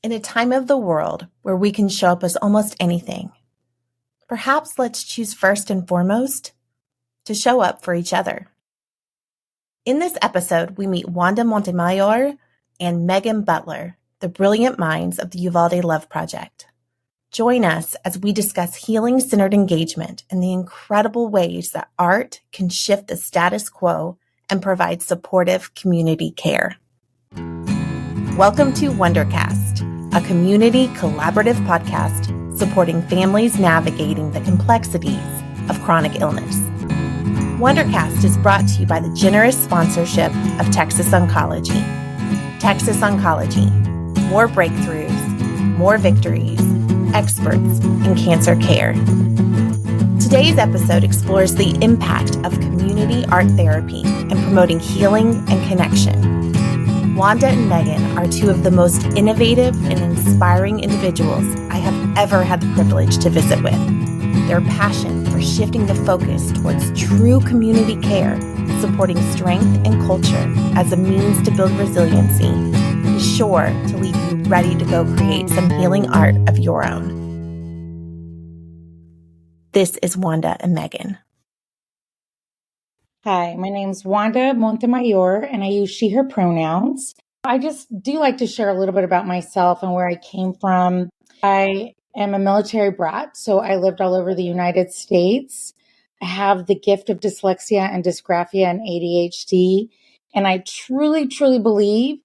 In a time of the world where we can show up as almost anything, perhaps let's choose first and foremost to show up for each other. In this episode, we meet Wanda Montemayor and Meagan Butler, the brilliant minds of the Uvalde Love Project. Join us as we discuss healing-centered engagement and the incredible ways that art can shift the status quo and provide supportive community care. Welcome to Wondercast, a community collaborative podcast supporting families navigating the complexities of chronic illness. Wondercast is brought to you by the generous sponsorship of Texas Oncology. Texas Oncology, more breakthroughs, more victories, experts in cancer care. Today's episode explores the impact of community art therapy in promoting healing and connection. Wanda and Meagan are two of the most innovative and inspiring individuals I have ever had the privilege to visit with. Their passion for shifting the focus towards true community care, supporting strength and culture as a means to build resiliency, is sure to leave you ready to go create some healing art of your own. This is Wanda and Meagan. Hi, my name's Wanda Montemayor, and I use she, her pronouns. I just do like to share a little bit about myself and where I came from. I am a military brat, so I lived all over the United States. I have the gift of dyslexia and dysgraphia and ADHD, and I truly, truly believe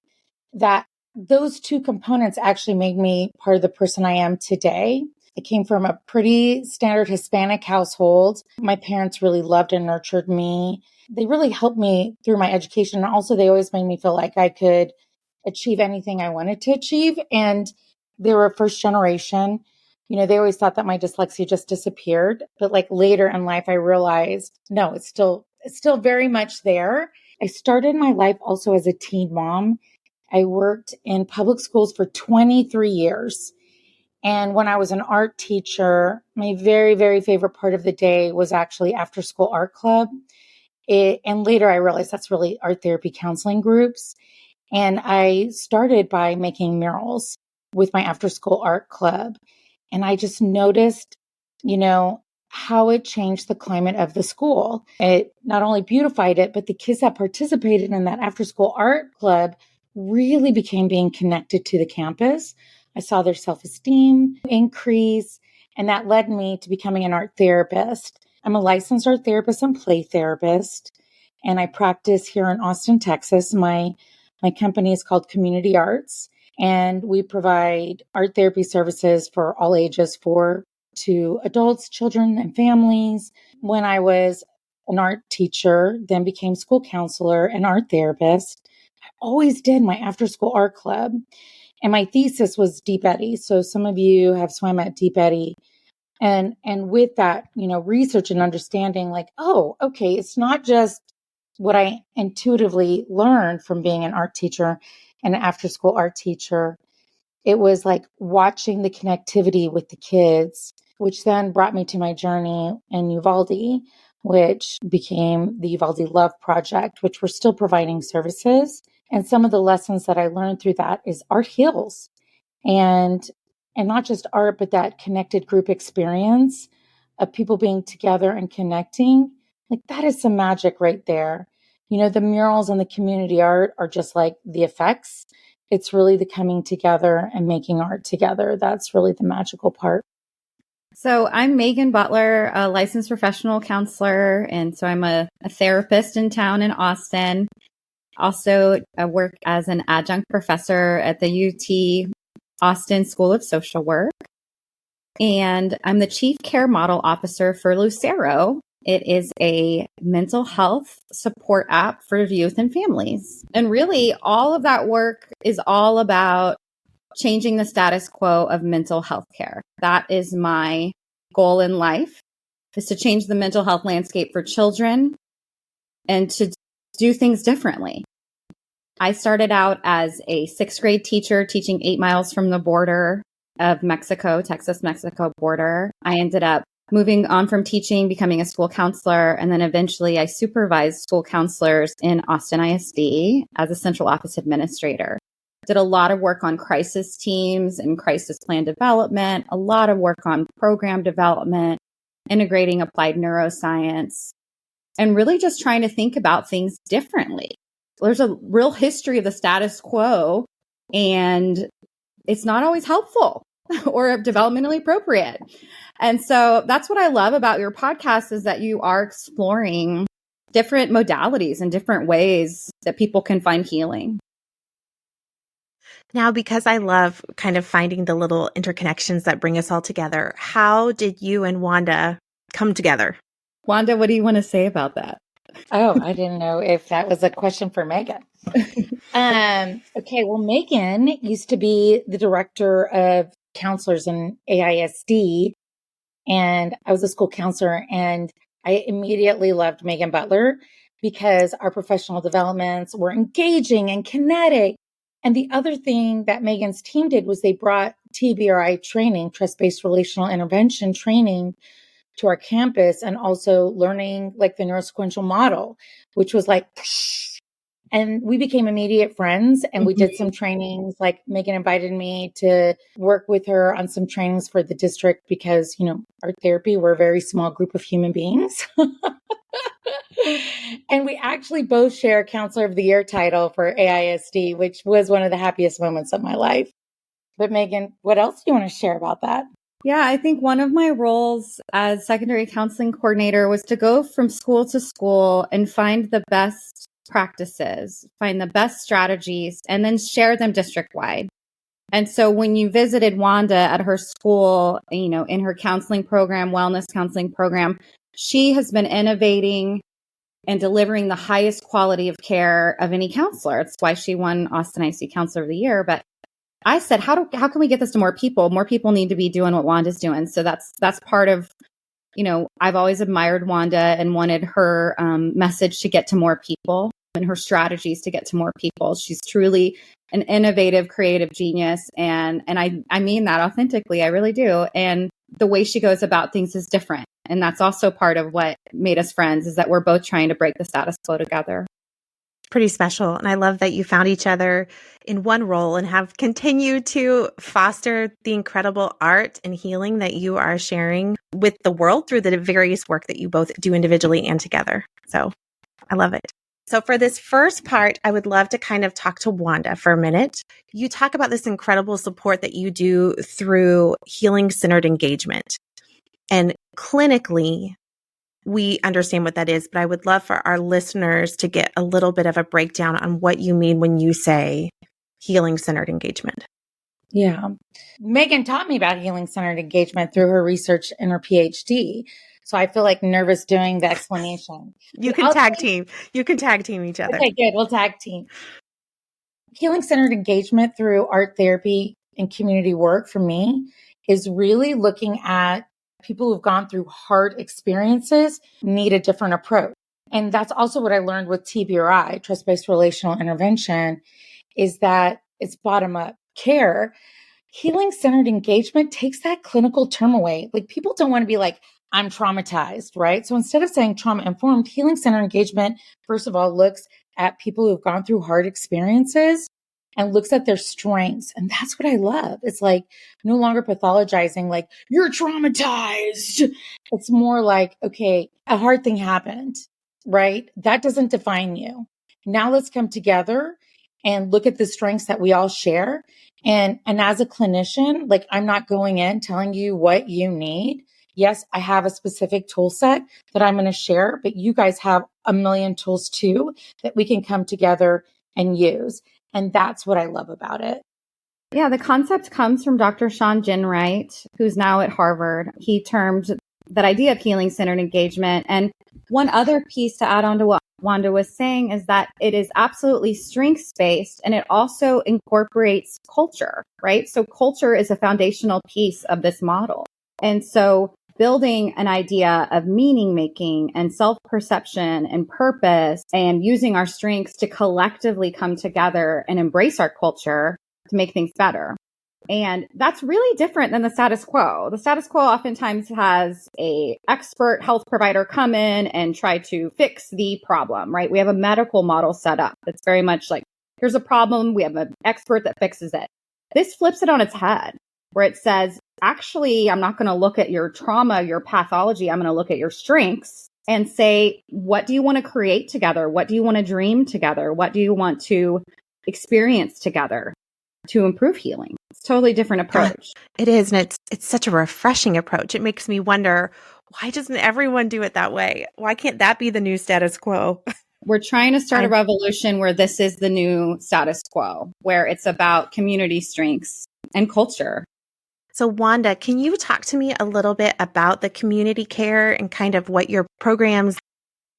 that those two components actually made me part of the person I am today. I came from a pretty standard Hispanic household. My parents really loved and nurtured me. They really helped me through my education. And also, they always made me feel like I could achieve anything I wanted to achieve. And they were first generation. You know, they always thought that my dyslexia just disappeared. But like later in life, I realized, no, it's still very much there. I started my life also as a teen mom. I worked in public schools for 23 years. And when I was an art teacher, my very, very favorite part of the day was actually after school art club. And later I realized that's really art therapy counseling groups. And I started by making murals with my after school art club. And I just noticed, how it changed the climate of the school. It not only beautified it, but the kids that participated in that after school art club really became being connected to the campus. I saw their self-esteem increase, and that led me to becoming an art therapist. I'm a licensed art therapist and play therapist, and I practice here in Austin, Texas. My company is called Community Arts, and we provide art therapy services for all ages, to adults, children, and families. When I was an art teacher, then became school counselor and art therapist, I always did my after-school art club. And my thesis was Deep Eddy. So some of you have swam at Deep Eddy. And with that, research and understanding like, oh, okay, it's not just what I intuitively learned from being an art teacher and an after school art teacher. It was like watching the connectivity with the kids, which then brought me to my journey in Uvalde, which became the Uvalde Love Project, which we're still providing services. And some of the lessons that I learned through that is art heals, and not just art, but that connected group experience of people being together and connecting. Like that is some magic right there. The murals and the community art are just like the effects. It's really the coming together and making art together. That's really the magical part. So I'm Meagan Butler, a licensed professional counselor. And so I'm a therapist in town in Austin. Also, I work as an adjunct professor at the UT Austin School of Social Work. And I'm the Chief Care Model Officer for Lucero. It is a mental health support app for youth and families. And really, all of that work is all about changing the status quo of mental health care. That is my goal in life, is to change the mental health landscape for children and to do things differently. I started out as a 6th grade teacher teaching 8 miles from the border of Mexico, Texas-Mexico border. I ended up moving on from teaching, becoming a school counselor, and then eventually I supervised school counselors in Austin ISD as a central office administrator. did a lot of work on crisis teams and crisis plan development, a lot of work on program development, integrating applied neuroscience, and really just trying to think about things differently. There's a real history of the status quo, and it's not always helpful or developmentally appropriate. And so that's what I love about your podcast, is that you are exploring different modalities and different ways that people can find healing. Now, because I love kind of finding the little interconnections that bring us all together, how did you and Wanda come together? Wanda, what do you want to say about that? Oh, I didn't know if that was a question for Meagan. Okay, well, Meagan used to be the director of counselors in AISD, and I was a school counselor, and I immediately loved Meagan Butler because our professional developments were engaging and kinetic. And the other thing that Meagan's team did was they brought TBRI training, trust-based relational intervention training, to our campus, and also learning like the neurosequential model, which was like, and we became immediate friends, and we did some trainings. Like Meagan invited me to work with her on some trainings for the district because, you know, art therapy, we're a very small group of human beings. And we actually both share a Counselor of the Year title for AISD, which was one of the happiest moments of my life. But Meagan, what else do you want to share about that? Yeah, I think one of my roles as secondary counseling coordinator was to go from school to school and find the best practices, find the best strategies, and then share them district-wide. And so when you visited Wanda at her school, you know, in her counseling program, wellness counseling program, she has been innovating and delivering the highest quality of care of any counselor. It's why she won Austin IC Counselor of the Year. But I said, how can we get this to more people? More people need to be doing what Wanda's doing. So that's part of, you know, I've always admired Wanda and wanted her message to get to more people and her strategies to get to more people. She's truly an innovative, creative genius. And I mean that authentically. I really do. And the way she goes about things is different. And that's also part of what made us friends, is that we're both trying to break the status quo together. Pretty special. And I love that you found each other in one role and have continued to foster the incredible art and healing that you are sharing with the world through the various work that you both do individually and together. So I love it. So for this first part, I would love to kind of talk to Wanda for a minute. You talk about this incredible support that you do through healing-centered engagement. And clinically, we understand what that is, but I would love for our listeners to get a little bit of a breakdown on what you mean when you say healing-centered engagement. Yeah. Meagan taught me about healing-centered engagement through her research and her PhD. So I feel like nervous doing the explanation. You can tag team. You can tag team each other. Okay, good. We'll tag team. Healing-centered engagement through art therapy and community work for me is really looking at people who've gone through hard experiences need a different approach. And that's also what I learned with TBRI, trust-based relational intervention, is that it's bottom-up care. Healing-centered engagement takes that clinical term away. Like, people don't want to be like, I'm traumatized, right? So instead of saying trauma-informed, healing-centered engagement, first of all, looks at people who've gone through hard experiences and looks at their strengths. And that's what I love. It's like no longer pathologizing, like, you're traumatized. It's more like, okay, a hard thing happened, right? That doesn't define you. Now let's come together and look at the strengths that we all share. And as a clinician, like, I'm not going in telling you what you need. Yes, I have a specific tool set that I'm going to share, but you guys have a million tools too that we can come together and use. And that's what I love about it. Yeah, the concept comes from Dr. Sean Ginwright, who's now at Harvard. He termed that idea of healing-centered engagement. And one other piece to add on to what Wanda was saying is that it is absolutely strengths-based, and it also incorporates culture, right? So culture is a foundational piece of this model. And so building an idea of meaning making and self-perception and purpose and using our strengths to collectively come together and embrace our culture to make things better. And that's really different than the status quo. The status quo oftentimes has a expert health provider come in and try to fix the problem, right? We have a medical model set up that's very much like here's a problem. We have an expert that fixes it. This flips it on its head, where it says, actually, I'm not going to look at your trauma, your pathology. I'm going to look at your strengths and say, what do you want to create together? What do you want to dream together? What do you want to experience together to improve healing? It's a totally different approach. It is. And it's such a refreshing approach. It makes me wonder, why doesn't everyone do it that way? Why can't that be the new status quo? We're trying to start a revolution where this is the new status quo, where it's about community strengths and culture. So Wanda, can you talk to me a little bit about the community care and kind of what your programs,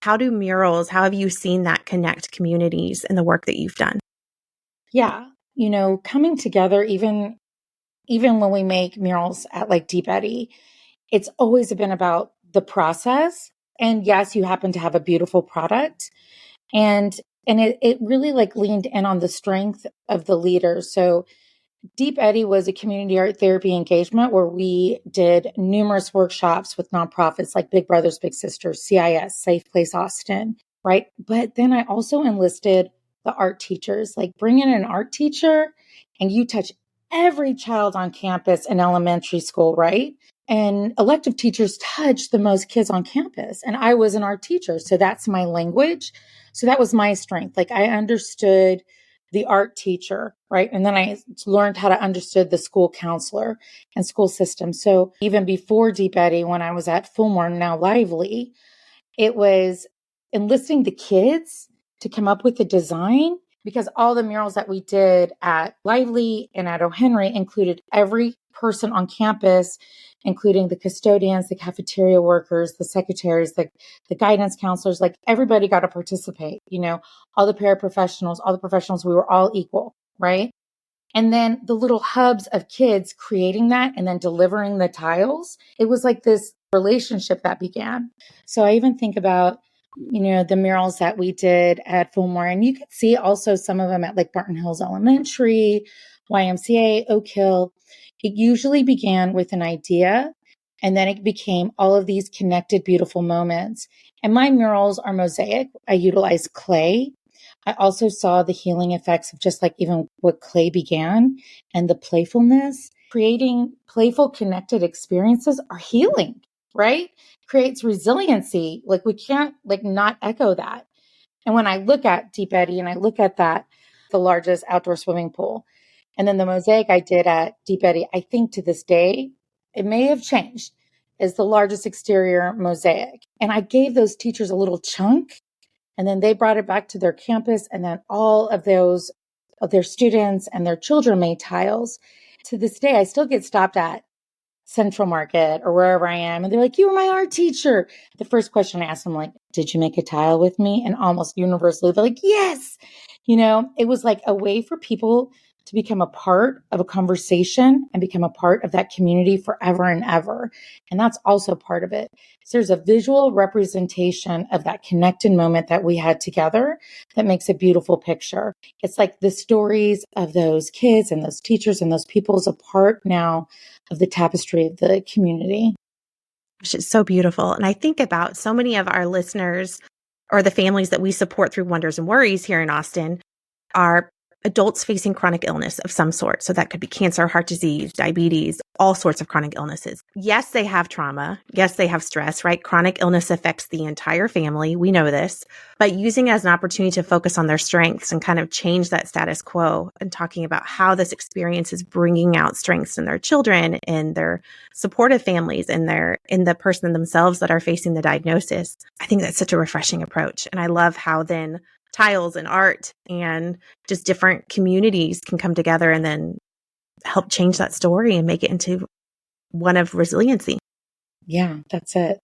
how have you seen that connect communities in the work that you've done? Yeah. Coming together, even when we make murals at like Deep Eddy, it's always been about the process. And yes, you happen to have a beautiful product. And it really like leaned in on the strength of the leaders. So Deep Eddy was a community art therapy engagement where we did numerous workshops with nonprofits like Big Brothers Big Sisters, CIS, Safe Place Austin, right? But then I also enlisted the art teachers, like bring in an art teacher and you touch every child on campus in elementary school, right? And elective teachers touch the most kids on campus. And I was an art teacher, so that's my language. So that was my strength. Like I understood the art teacher, right? And then I learned how to understand the school counselor and school system. So even before Deep Eddy, when I was at Fillmore, now Lively, it was enlisting the kids to come up with the design, because all the murals that we did at Lively and at O'Henry included every person on campus, including the custodians, the cafeteria workers, the secretaries, the guidance counselors, like everybody got to participate, all the paraprofessionals, all the professionals, we were all equal, right? And then the little hubs of kids creating that and then delivering the tiles, it was like this relationship that began. So I even think about, the murals that we did at Fillmore, and you could see also some of them at like Barton Hills Elementary, YMCA, Oak Hill. It usually began with an idea, and then it became all of these connected, beautiful moments. And my murals are mosaic. I utilize clay. I also saw the healing effects of just like even what clay began and the playfulness. Creating playful, connected experiences are healing, right? Creates resiliency. Like we can't like not echo that. And when I look at Deep Eddy and I look at that, the largest outdoor swimming pool, and then the mosaic I did at Deep Eddy, I think to this day, it may have changed, is the largest exterior mosaic. And I gave those teachers a little chunk, and then they brought it back to their campus, and then all of those of their students and their children made tiles. To this day, I still get stopped at Central Market or wherever I am. And they're like, you were my art teacher. The first question I asked them, like, did you make a tile with me? And almost universally, they're like, yes. It was like a way for people to become a part of a conversation and become a part of that community forever and ever. And that's also part of it. So there's a visual representation of that connected moment that we had together that makes a beautiful picture. It's like the stories of those kids and those teachers and those people is a part now of the tapestry of the community. Which is so beautiful. And I think about so many of our listeners or the families that we support through Wonders and Worries here in Austin are adults facing chronic illness of some sort. So that could be cancer, heart disease, diabetes, all sorts of chronic illnesses. Yes, they have trauma. Yes, they have stress, right? Chronic illness affects the entire family. We know this, but using it as an opportunity to focus on their strengths and kind of change that status quo and talking about how this experience is bringing out strengths in their children and their supportive families and in the person themselves that are facing the diagnosis. I think that's such a refreshing approach. And I love how then tiles and art and just different communities can come together and then help change that story and make it into one of resiliency. Yeah, that's it.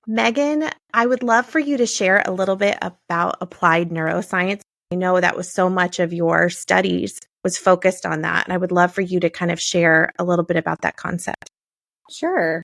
Meagan, I would love for you to share a little bit about applied neuroscience. I know that was so much of your studies was focused on that. And I would love for you to kind of share a little bit about that concept. Sure.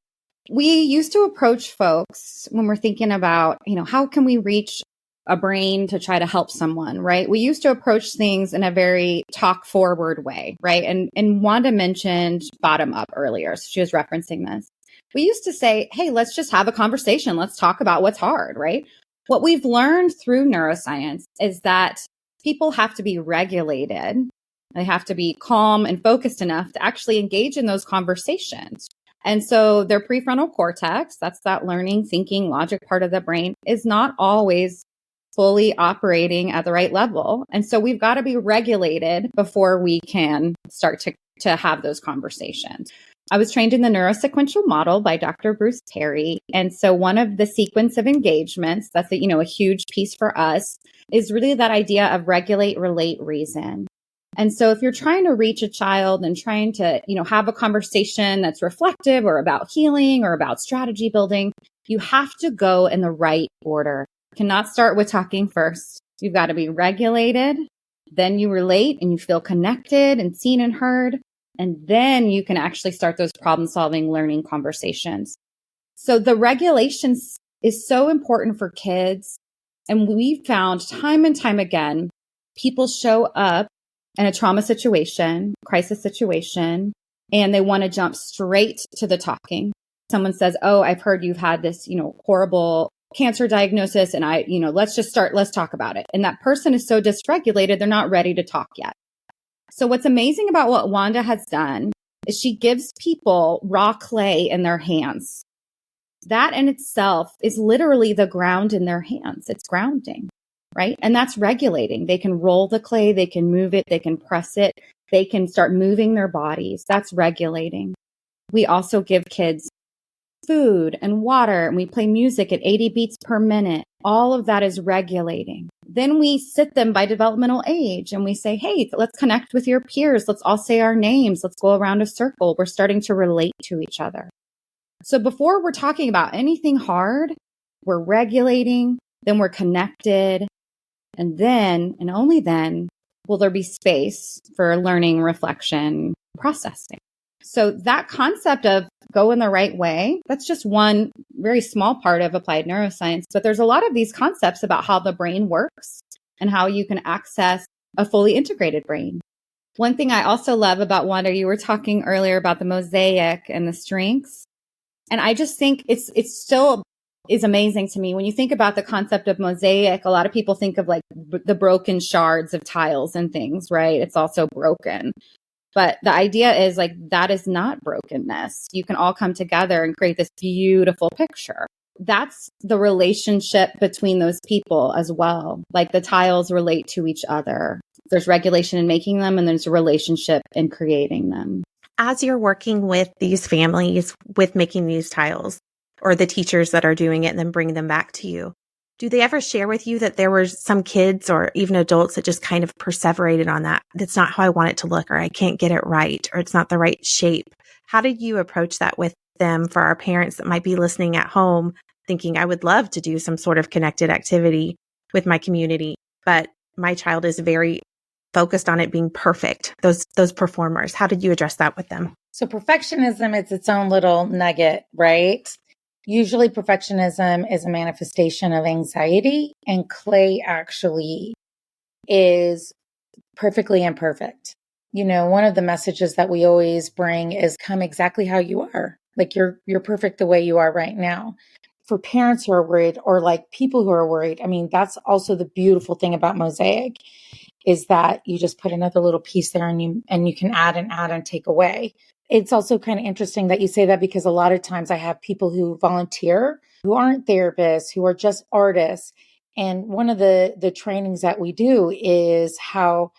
We used to approach folks when we're thinking about, how can we reach a brain to try to help someone, right? We used to approach things in a very talk forward way, right? And Wanda mentioned bottom up earlier. So she was referencing this. We used to say, hey, let's just have a conversation. Let's talk about what's hard, right? What we've learned through neuroscience is that people have to be regulated. They have to be calm and focused enough to actually engage in those conversations. And so their prefrontal cortex, that's that learning, thinking, logic part of the brain, is not always fully operating at the right level. And so we've got to be regulated before we can start to have those conversations. I was trained in the neurosequential model by Dr. Bruce Perry. And so one of the sequence of engagements, that's a huge piece for us, is really that idea of regulate, relate, reason. And so if you're trying to reach a child and trying to, have a conversation that's reflective or about healing or about strategy building, you have to go in the right order. You cannot start with talking first. You've got to be regulated. Then you relate and you feel connected and seen and heard. And then you can actually start those problem solving learning conversations. So the regulations is so important for kids. And we found time and time again, people show up in a trauma situation, crisis situation, and they want to jump straight to the talking. Someone says, oh, I've heard you've had this, horrible cancer diagnosis. And let's talk about it. And that person is so dysregulated, they're not ready to talk yet. So what's amazing about what Wanda has done is she gives people raw clay in their hands. That in itself is literally the ground in their hands. It's grounding. Right? And that's regulating. They can roll the clay, they can move it, they can press it, they can start moving their bodies. That's regulating. We also give kids food and water, and we play music at 80 beats per minute. All of that is regulating. Then we sit them by developmental age and we say, hey, let's connect with your peers. Let's all say our names. Let's go around a circle. We're starting to relate to each other. So before we're talking about anything hard, we're regulating, then we're connected. And then, and only then, will there be space for learning, reflection, processing. So that concept of go in the right way, that's just one very small part of applied neuroscience. But there's a lot of these concepts about how the brain works and how you can access a fully integrated brain. One thing I also love about Wanda, you were talking earlier about the mosaic and the strengths. And I just think it's still is amazing to me. When you think about the concept of mosaic, a lot of people think of like the broken shards of tiles and things, right? It's also broken. But the idea is like, that is not brokenness. You can all come together and create this beautiful picture. That's the relationship between those people as well. Like the tiles relate to each other. There's regulation in making them, and there's a relationship in creating them. As you're working with these families with making these tiles, or the teachers that are doing it and then bring them back to you, do they ever share with you that there were some kids or even adults that just kind of perseverated on that? That's not how I want it to look, or I can't get it right, or it's not the right shape. How did you approach that with them for our parents that might be listening at home thinking, I would love to do some sort of connected activity with my community, but my child is very focused on it being perfect, those performers. How did you address that with them? So perfectionism is its own little nugget, right? Usually perfectionism is a manifestation of anxiety, and clay actually is perfectly imperfect. One of the messages that we always bring is come exactly how you are. Like you're perfect the way you are right now. For parents who are worried, or like people who are worried, I mean, that's also the beautiful thing about mosaic, is that you just put another little piece there and you can add and take away. It's also kind of interesting that you say that, because a lot of times I have people who volunteer, who aren't therapists, who are just artists. And one of the trainings that we do is how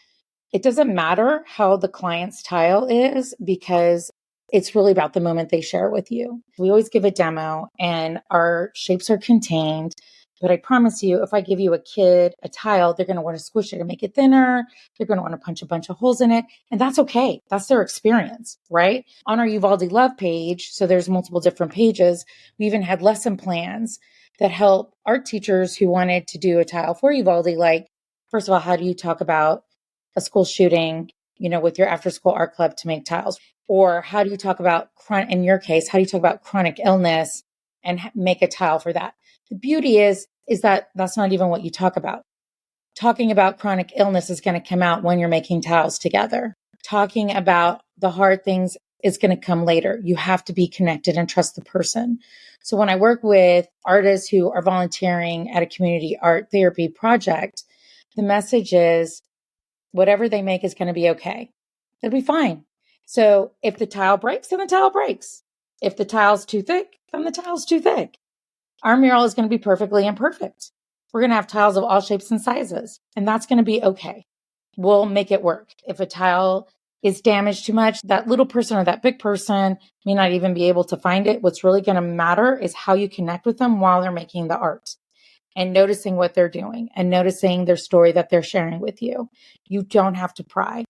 it doesn't matter how the client's tile is, because it's really about the moment they share with you. We always give a demo and our shapes are contained. But I promise you, if I give you a kid a tile, they're going to want to squish it and make it thinner. They're going to want to punch a bunch of holes in it. And that's okay. That's their experience, right? On our Uvalde Love page, so there's multiple different pages, we even had lesson plans that help art teachers who wanted to do a tile for Uvalde. Like, first of all, how do you talk about a school shooting, with your after school art club to make tiles? Or how do you talk about, in your case, how do you talk about chronic illness and make a tile for that? The beauty is that that's not even what you talk about. Talking about chronic illness is going to come out when you're making tiles together. Talking about the hard things is going to come later. You have to be connected and trust the person. So when I work with artists who are volunteering at a community art therapy project, The message is whatever they make is going to be okay. It'll be fine. So if the tile breaks, then the tile breaks. If the tile's too thick, then the tile's too thick. Our mural is going to be perfectly imperfect. We're going to have tiles of all shapes and sizes, and that's going to be okay. We'll make it work. If a tile is damaged too much, that little person or that big person may not even be able to find it. What's really going to matter is how you connect with them while they're making the art and noticing what they're doing and noticing their story that they're sharing with you. You don't have to pry.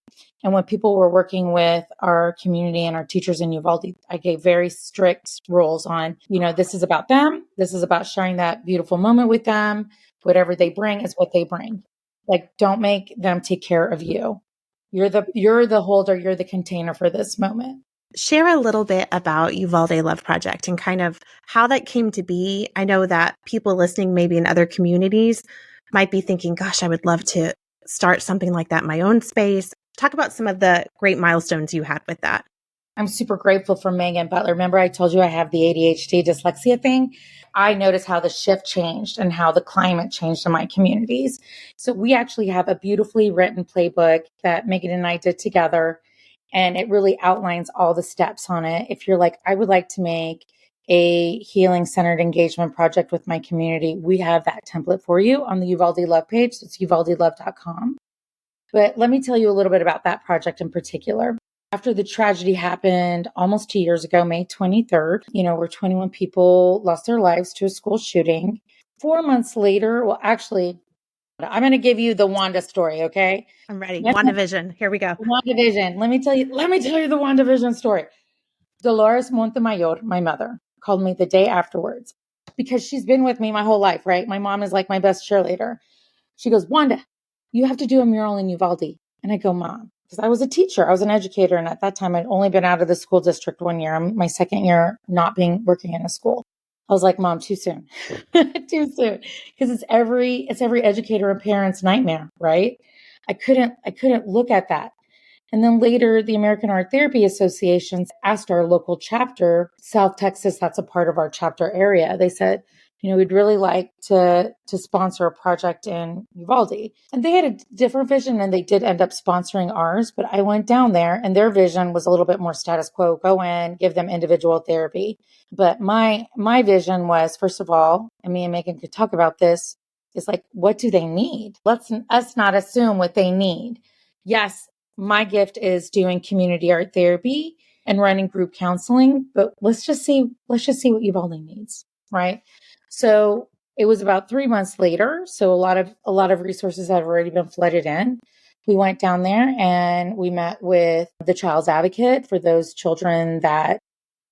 And when people were working with our community and our teachers in Uvalde, I gave very strict rules on, this is about them. This is about sharing that beautiful moment with them. Whatever they bring is what they bring. Like, don't make them take care of you. You're the holder, you're the container for this moment. Share a little bit about Uvalde Love Project and kind of how that came to be. I know that people listening maybe in other communities might be thinking, gosh, I would love to start something like that in my own space. Talk about some of the great milestones you had with that. I'm super grateful for Meagan Butler. Remember, I told you I have the ADHD dyslexia thing? I noticed how the shift changed and how the climate changed in my communities. So we actually have a beautifully written playbook that Meagan and I did together. And it really outlines all the steps on it. If you're like, I would like to make a healing-centered engagement project with my community, we have that template for you on the Uvalde Love page. It's uvaldelove.com. But let me tell you a little bit about that project in particular. After the tragedy happened almost 2 years ago, May 23rd, where 21 people lost their lives to a school shooting. 4 months later, well, actually, I'm going to give you the Wanda story, okay? I'm ready. WandaVision. Here we go. WandaVision. Let me tell you the WandaVision story. Dolores Montemayor, my mother, called me the day afterwards because she's been with me my whole life, right? My mom is like my best cheerleader. She goes, Wanda, you have to do a mural in Uvalde. And I go, Mom, because I was a teacher. I was an educator. And at that time, I'd only been out of the school district 1 year. I'm my second year not working in a school. I was like, Mom, too soon. Too soon. Because it's every educator and parent's nightmare, right? I couldn't look at that. And then later, the American Art Therapy Association asked our local chapter, South Texas, that's a part of our chapter area. They said, we'd really like to sponsor a project in Uvalde. And they had a different vision and they did end up sponsoring ours. But I went down there and their vision was a little bit more status quo, go in, give them individual therapy. But my vision was, first of all, and me and Meagan could talk about this, is like, what do they need? Let's us not assume what they need. Yes, my gift is doing community art therapy and running group counseling, but let's just see what Uvalde needs, right? So it was about 3 months later. So a lot of resources had already been flooded in. We went down there and we met with the child's advocate for those children that,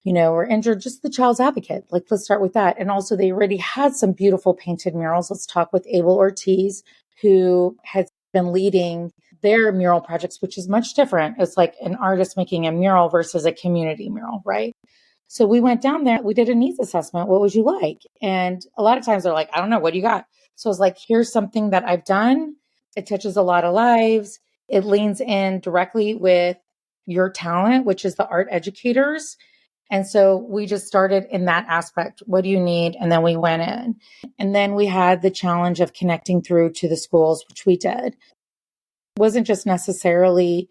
were injured, just the child's advocate. Like, let's start with that. And also they already had some beautiful painted murals. Let's talk with Abel Ortiz, who has been leading their mural projects, which is much different. It's like an artist making a mural versus a community mural, right? So we went down there, we did a needs assessment. What would you like? And a lot of times they're like, I don't know, what do you got? So I was like, here's something that I've done. It touches a lot of lives. It leans in directly with your talent, which is the art educators. And so we just started in that aspect. What do you need? And then we went in. And then we had the challenge of connecting through to the schools, which we did. It wasn't just necessarily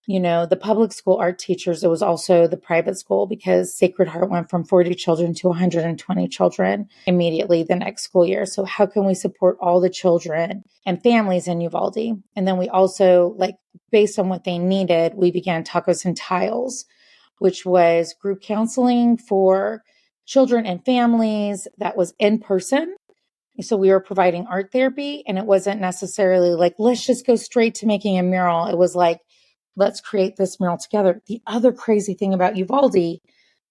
the public school art teachers, it was also the private school because Sacred Heart went from 40 children to 120 children immediately the next school year. So how can we support all the children and families in Uvalde? And then we also, based on what they needed, we began Tacos and Tiles, which was group counseling for children and families that was in person. So we were providing art therapy, and it wasn't necessarily like, let's just go straight to making a mural. It was like, let's create this mural together. The other crazy thing about Uvalde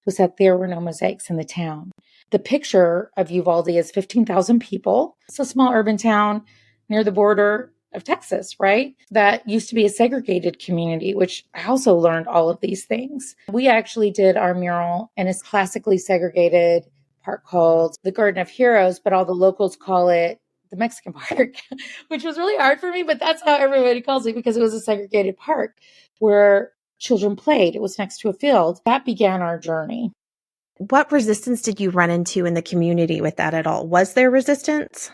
was that there were no mosaics in the town. The picture of Uvalde is 15,000 people. It's a small urban town near the border of Texas, right? That used to be a segregated community, which I also learned all of these things. We actually did our mural in a classically segregated park called the Garden of Heroes, but all the locals call it the Mexican park, which was really hard for me, but that's how everybody calls it because it was a segregated park where children played. It was next to a field. That began our journey. What resistance did you run into in the community with that at all? Was there resistance?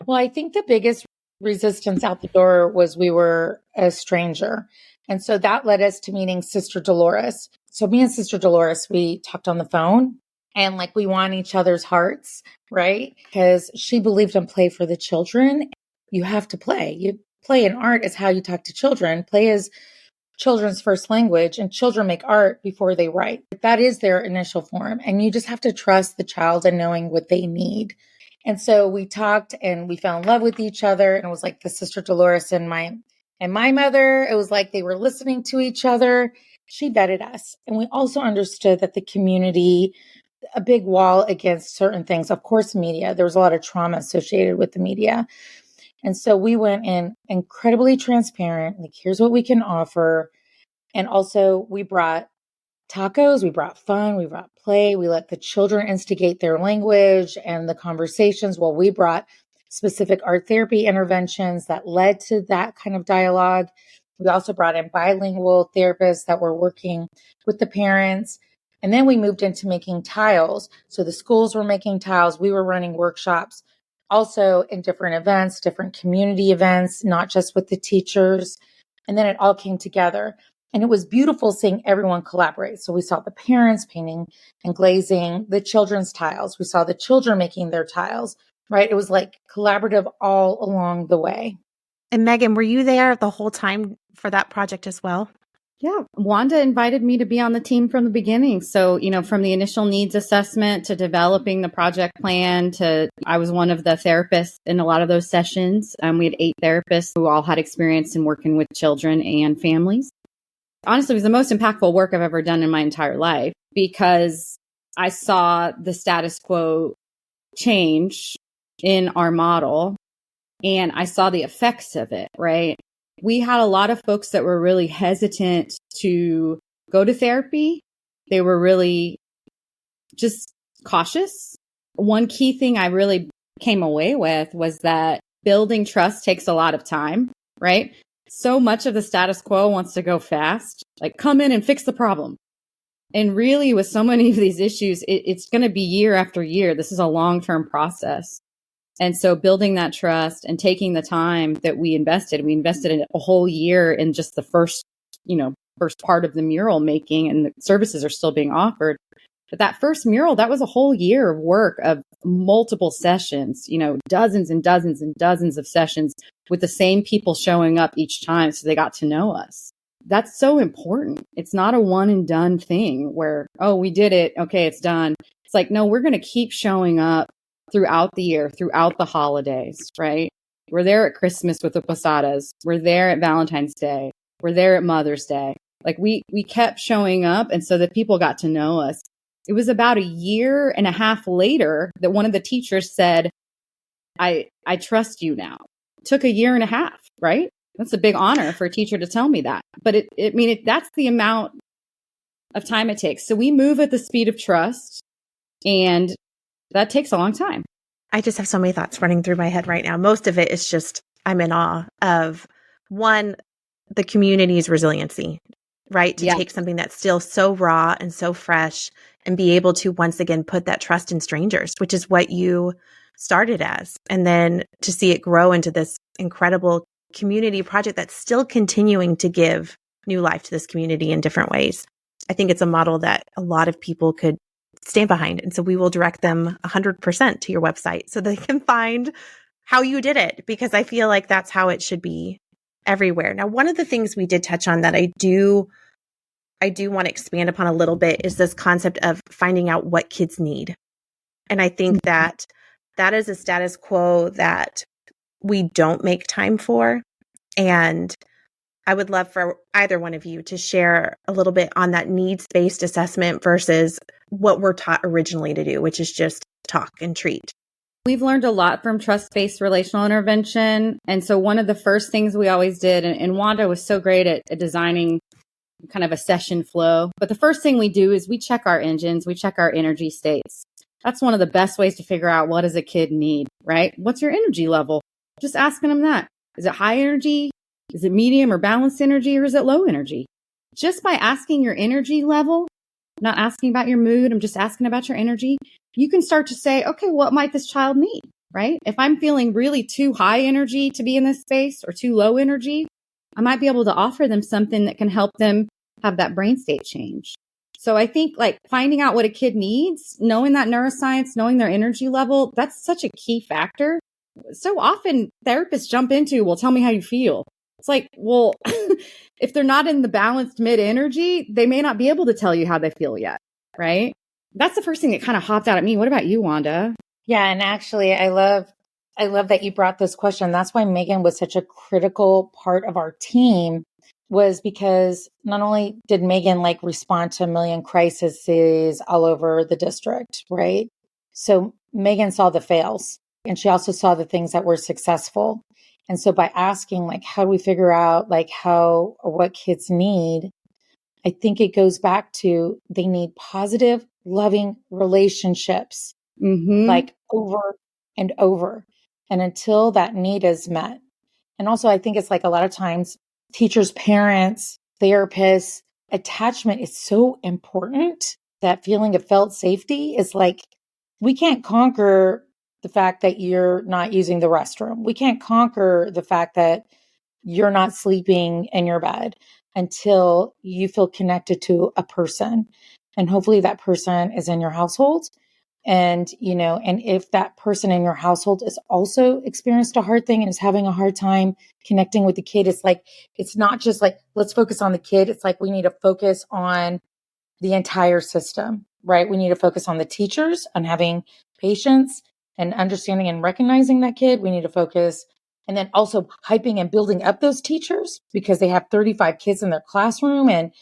Well, I think the biggest resistance out the door was we were a stranger. And so that led us to meeting Sister Dolores. So me and Sister Dolores, we talked on the phone and like we won each other's hearts, right? Because she believed in play for the children. You have to play. You play in art is how you talk to children. Play is children's first language, and children make art before they write. That is their initial form. And you just have to trust the child and knowing what they need. And so we talked and we fell in love with each other. And it was like the Sister Dolores and my mother. It was like they were listening to each other. She vetted us. And we also understood that the community, a big wall against certain things, of course, media, there was a lot of trauma associated with the media. And so we went in incredibly transparent, like, here's what we can offer. And also we brought tacos, we brought fun, we brought play, we let the children instigate their language and the conversations while we brought specific art therapy interventions that led to that kind of dialogue. We also brought in bilingual therapists that were working with the parents. And then we moved into making tiles. So the schools were making tiles, we were running workshops. Also in different events, different community events, not just with the teachers. And then it all came together. And it was beautiful seeing everyone collaborate. So we saw the parents painting and glazing the children's tiles. We saw the children making their tiles, right? It was like collaborative all along the way. And Meagan, were you there the whole time for that project as well? Yeah, Wanda invited me to be on the team from the beginning. So, from the initial needs assessment to developing the project plan to I was one of the therapists in a lot of those sessions. We had 8 therapists who all had experience in working with children and families. Honestly, it was the most impactful work I've ever done in my entire life because I saw the status quo change in our model and I saw the effects of it, right? We had a lot of folks that were really hesitant to go to therapy. They were really just cautious. One key thing I really came away with was that building trust takes a lot of time, right? So much of the status quo wants to go fast, like come in and fix the problem. And really with so many of these issues, it's going to be year after year. This is a long-term process. And so building that trust and taking the time that we invested in a whole year in just the first part of the mural making, and the services are still being offered. But that first mural, that was a whole year of work of multiple sessions, dozens and dozens and dozens of sessions with the same people showing up each time. So they got to know us. That's so important. It's not a one and done thing where, oh, we did it. Okay, it's done. It's like, no, we're going to keep showing up throughout the year, throughout the holidays, right? We're there at Christmas with the posadas. We're there at Valentine's Day. We're there at Mother's Day. Like we kept showing up. And so that people got to know us. It was about 1.5 years later that one of the teachers said, I trust you now. It took 1.5 years, right? That's a big honor for a teacher to tell me that. But that's the amount of time it takes. So we move at the speed of trust, and that takes a long time. I just have so many thoughts running through my head right now. Most of it is just, I'm in awe of, one, the community's resiliency, right? To take something that's still so raw and so fresh and be able to once again put that trust in strangers, which is what you started as. And then to see it grow into this incredible community project that's still continuing to give new life to this community in different ways. I think it's a model that a lot of people could stand behind. And so we will direct them 100% to your website so they can find how you did it, because I feel like that's how it should be everywhere. Now, one of the things we did touch on that I do want to expand upon a little bit is this concept of finding out what kids need. And I think that is a status quo that we don't make time for. And I would love for either one of you to share a little bit on that needs-based assessment versus what we're taught originally to do, which is just talk and treat. We've learned a lot from trust-based relational intervention. And so one of the first things we always did, and Wanda was so great at designing kind of a session flow. But the first thing we do is we check our engines, we check our energy states. That's one of the best ways to figure out what does a kid need, right? What's your energy level? Just asking them that. Is it high energy? Is it medium or balanced energy, or is it low energy? Just by asking your energy level, not asking about your mood, I'm just asking about your energy, you can start to say, okay, what might this child need? right? If I'm feeling really too high energy to be in this space or too low energy, I might be able to offer them something that can help them have that brain state change. So I think like finding out what a kid needs, knowing that neuroscience, knowing their energy level, that's such a key factor. So often therapists jump into, well, tell me how you feel. It's like, well, if they're not in the balanced mid energy, they may not be able to tell you how they feel yet, right? That's the first thing that kind of hopped out at me. What about you, Wanda? Yeah, and actually I love that you brought this question. That's why Meagan was such a critical part of our team, was because not only did Meagan like respond to a million crises all over the district, right? So Meagan saw the fails and she also saw the things that were successful. And so by asking like, how do we figure out like how or what kids need? I think it goes back to they need positive, loving relationships, like over and over. And until that need is met. And also, I think it's like a lot of times teachers, parents, therapists, attachment is so important. That feeling of felt safety is like, we can't conquer the fact that you're not using the restroom. We can't conquer the fact that you're not sleeping in your bed until you feel connected to a person. And hopefully that person is in your household. And, and if that person in your household is also experienced a hard thing and is having a hard time connecting with the kid, it's like, it's not just like, let's focus on the kid. It's like, we need to focus on the entire system, right? We need to focus on the teachers, on having patience and understanding and recognizing that kid. We need to focus and then also hyping and building up those teachers because they have 35 kids in their classroom and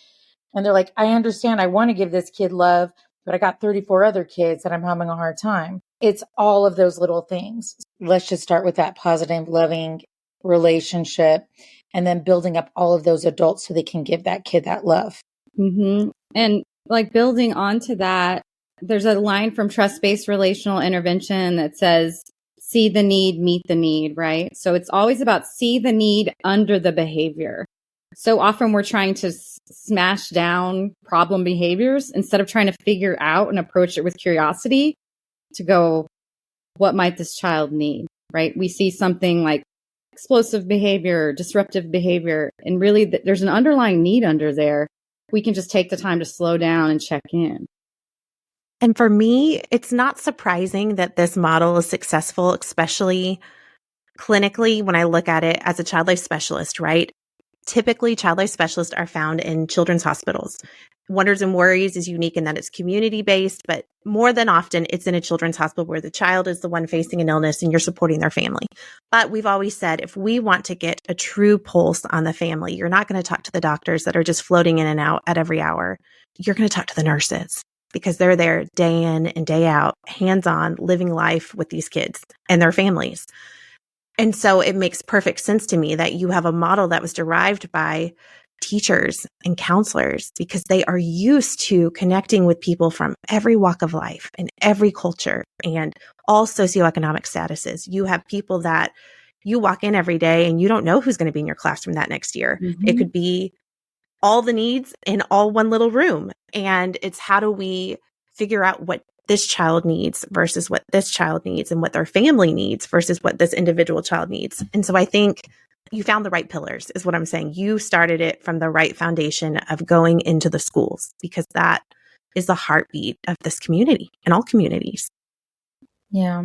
they're like, I understand, I want to give this kid love, but I got 34 other kids that I'm having a hard time. It's all of those little things. Let's just start with that positive, loving relationship and then building up all of those adults so they can give that kid that love. And like building onto that, there's a line from trust-based relational intervention that says, see the need, meet the need, right? So it's always about see the need under the behavior. So often we're trying to smash down problem behaviors instead of trying to figure out and approach it with curiosity to go, what might this child need, right? We see something like explosive behavior, disruptive behavior, and really there's an underlying need under there. We can just take the time to slow down and check in. And for me, it's not surprising that this model is successful, especially clinically when I look at it as a child life specialist, right? Typically, child life specialists are found in children's hospitals. Wonders and Worries is unique in that it's community-based, but more than often, it's in a children's hospital where the child is the one facing an illness and you're supporting their family. But we've always said, if we want to get a true pulse on the family, you're not going to talk to the doctors that are just floating in and out at every hour. You're going to talk to the nurses because they're there day in and day out, hands-on, living life with these kids and their families. And so it makes perfect sense to me that you have a model that was derived by teachers and counselors because they are used to connecting with people from every walk of life and every culture and all socioeconomic statuses. You have people that you walk in every day and you don't know who's going to be in your classroom that next year. It could be all the needs in all one little room. And it's how do we figure out what this child needs versus what this child needs and what their family needs versus what this individual child needs. And so I think you found the right pillars is what I'm saying. You started it from the right foundation of going into the schools because that is the heartbeat of this community and all communities. Yeah.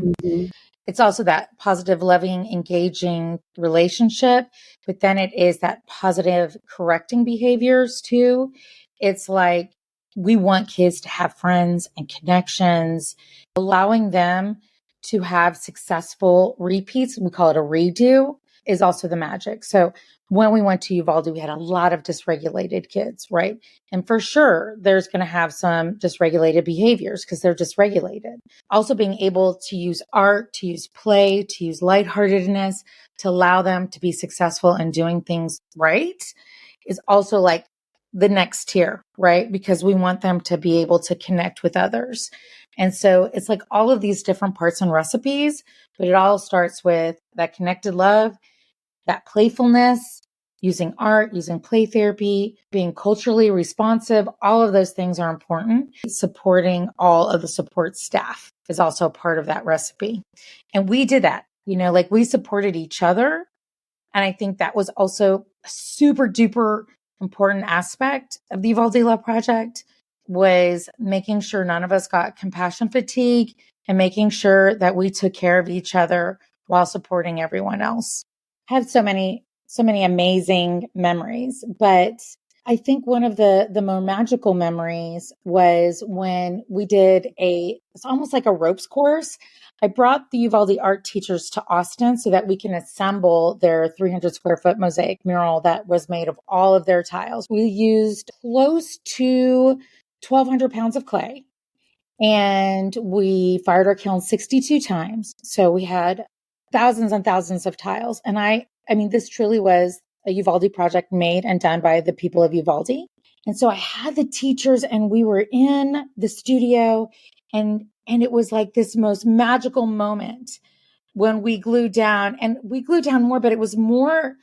It's also that positive, loving, engaging relationship, but then it is that positive correcting behaviors too. It's like, we want kids to have friends and connections, allowing them to have successful repeats. We call it a redo is also the magic. So when we went to Uvalde, we had a lot of dysregulated kids, right? And for sure, there's going to have some dysregulated behaviors because they're dysregulated. Also being able to use art, to use play, to use lightheartedness, to allow them to be successful in doing things right is also like the next tier, right? Because we want them to be able to connect with others. And so it's like all of these different parts and recipes, but it all starts with that connected love, that playfulness, using art, using play therapy, being culturally responsive. All of those things are important. Supporting all of the support staff is also a part of that recipe. And we did that, like we supported each other. And I think that was also a super duper important aspect of the Uvalde Love Project, was making sure none of us got compassion fatigue and making sure that we took care of each other while supporting everyone else. I have so many amazing memories, but I think one of the more magical memories was when we did it's almost like a ropes course. I brought the Uvalde art teachers to Austin so that we can assemble their 300 square foot mosaic mural that was made of all of their tiles. We used close to 1,200 pounds of clay, and we fired our kiln 62 times. So we had thousands and thousands of tiles. And I mean, this truly was a Uvalde project made and done by the people of Uvalde. And so I had the teachers and we were in the studio, and it was like this most magical moment when we glued down more, but it was more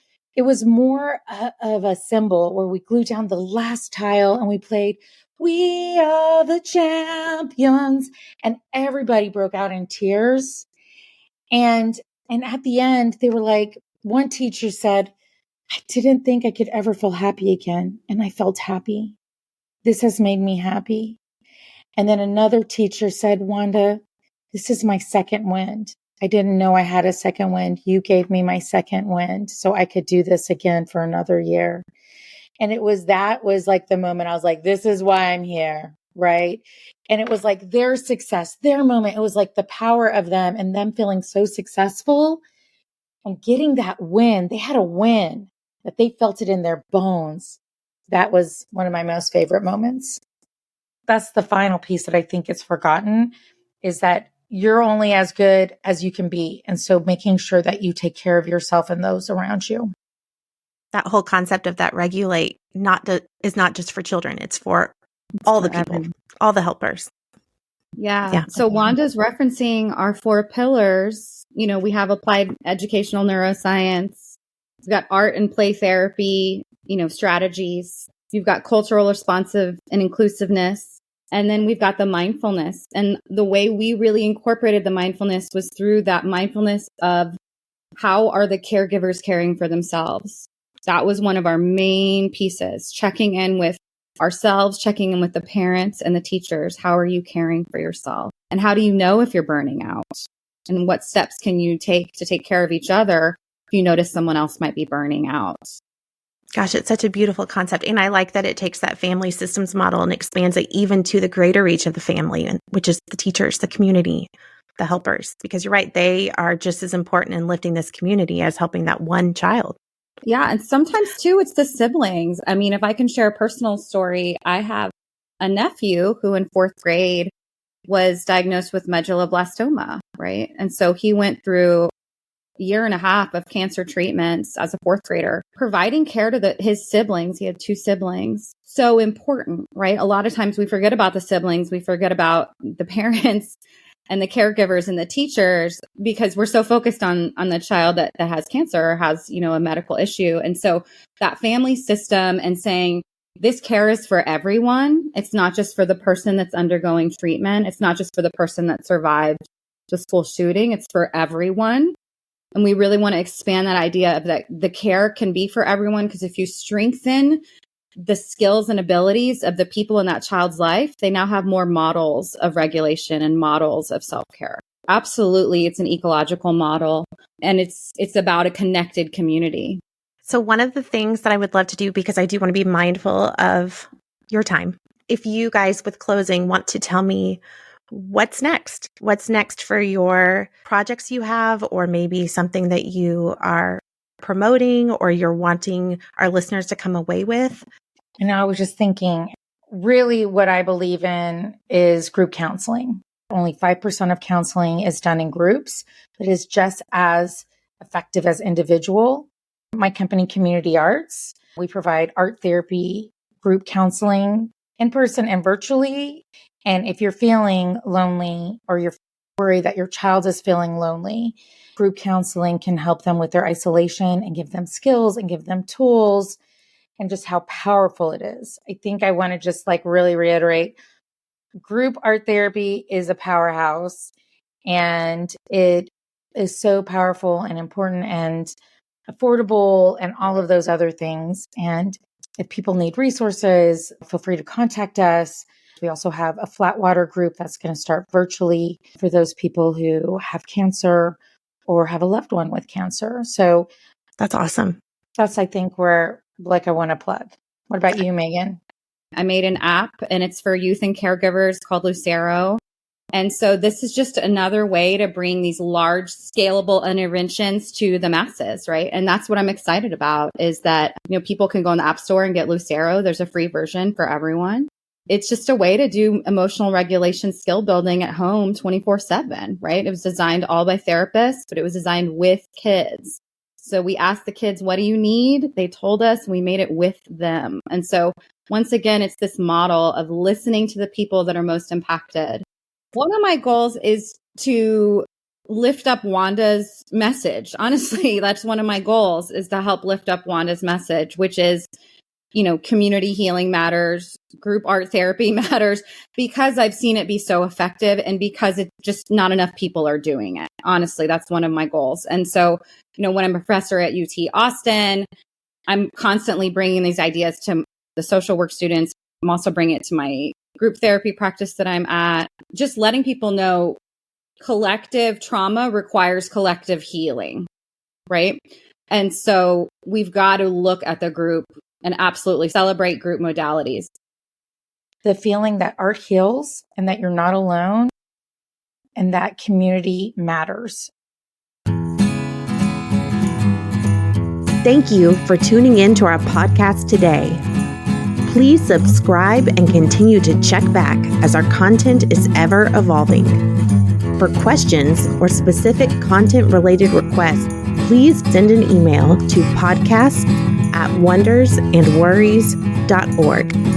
of a symbol where we glued down the last tile and we played "We Are the Champions," and everybody broke out in tears. And at the end, they were like, one teacher said, "I didn't think I could ever feel happy again. And I felt happy. This has made me happy." And then another teacher said, "Wanda, this is my second wind. I didn't know I had a second wind. You gave me my second wind so I could do this again for another year." And that was like the moment I was like, this is why I'm here. Right. And it was like their success, their moment. It was like the power of them and them feeling so successful and getting that win. They had a win that they felt it in their bones. That was one of my most favorite moments. That's the final piece that I think is forgotten, is that you're only as good as you can be. And so making sure that you take care of yourself and those around you. That whole concept of that regulate is not just for children. It's for all the people, all the helpers. Yeah. So Wanda's referencing our 4 pillars. We have applied educational neuroscience. We've got art and play therapy, strategies. You've got cultural responsive and inclusiveness. And then we've got the mindfulness. And the way we really incorporated the mindfulness was through that mindfulness of how are the caregivers caring for themselves? That was one of our main pieces, checking in with ourselves, checking in with the parents and the teachers. How are you caring for yourself? And how do you know if you're burning out? And what steps can you take to take care of each other if you notice someone else might be burning out? Gosh, it's such a beautiful concept. And I like that it takes that family systems model and expands it even to the greater reach of the family, which is the teachers, the community, the helpers. Because you're right, they are just as important in lifting this community as helping that one child. Yeah. And sometimes too, it's the siblings. I mean, if I can share a personal story, I have a nephew who in 4th grade was diagnosed with medulloblastoma, right? And so he went through a year and a half of cancer treatments as a 4th grader, providing care to his siblings. He had 2 siblings. So important, right? A lot of times we forget about the siblings. We forget about the parents and the caregivers and the teachers because we're so focused on the child that has cancer or has, a medical issue. And so that family system and saying this care is for everyone. It's not just for the person that's undergoing treatment. It's not just for the person that survived the school shooting. It's for everyone. And we really want to expand that idea of that the care can be for everyone, because if you strengthen the skills and abilities of the people in that child's life, they now have more models of regulation and models of self-care. Absolutely. It's an ecological model, and it's about a connected community. So one of the things that I would love to do, because I do want to be mindful of your time, if you guys with closing want to tell me what's next for your projects you have, or maybe something that you are promoting or you're wanting our listeners to come away with. And I was just thinking, really what I believe in is group counseling. Only 5% of counseling is done in groups, but is just as effective as individual. My company, Community Arts, we provide art therapy, group counseling, in person and virtually. And if you're feeling lonely or you're worried that your child is feeling lonely, group counseling can help them with their isolation and give them skills and give them tools, and just how powerful it is. I think I want to just really reiterate, group art therapy is a powerhouse. And it is so powerful and important and affordable and all of those other things. And if people need resources, feel free to contact us. We also have a flat water group that's going to start virtually for those people who have cancer or have a loved one with cancer. So that's awesome. That's, I think, where I want to plug. What about you, Meagan? I made an app and it's for youth and caregivers called Lucero. And so this is just another way to bring these large scalable interventions to the masses, right? And that's what I'm excited about is that, people can go in the App Store and get Lucero. There's a free version for everyone. It's just a way to do emotional regulation skill building at home 24/7, right? It was designed all by therapists, but it was designed with kids. So we asked the kids, what do you need? They told us, and we made it with them. And so once again, it's this model of listening to the people that are most impacted. One of my goals is to lift up Wanda's message. Honestly, that's one of my goals, is to help lift up Wanda's message, which is, community healing matters, group art therapy matters, because I've seen it be so effective and because it's just not enough people are doing it. Honestly, that's one of my goals. And so, when I'm a professor at UT Austin, I'm constantly bringing these ideas to the social work students. I'm also bringing it to my group therapy practice that I'm at, just letting people know collective trauma requires collective healing, right? And so we've got to look at the group and absolutely celebrate group modalities. The feeling that art heals and that you're not alone and that community matters. Thank you for tuning in to our podcast today. Please subscribe and continue to check back as our content is ever evolving. For questions or specific content-related requests, please send an email to podcast@wondersandworries.org.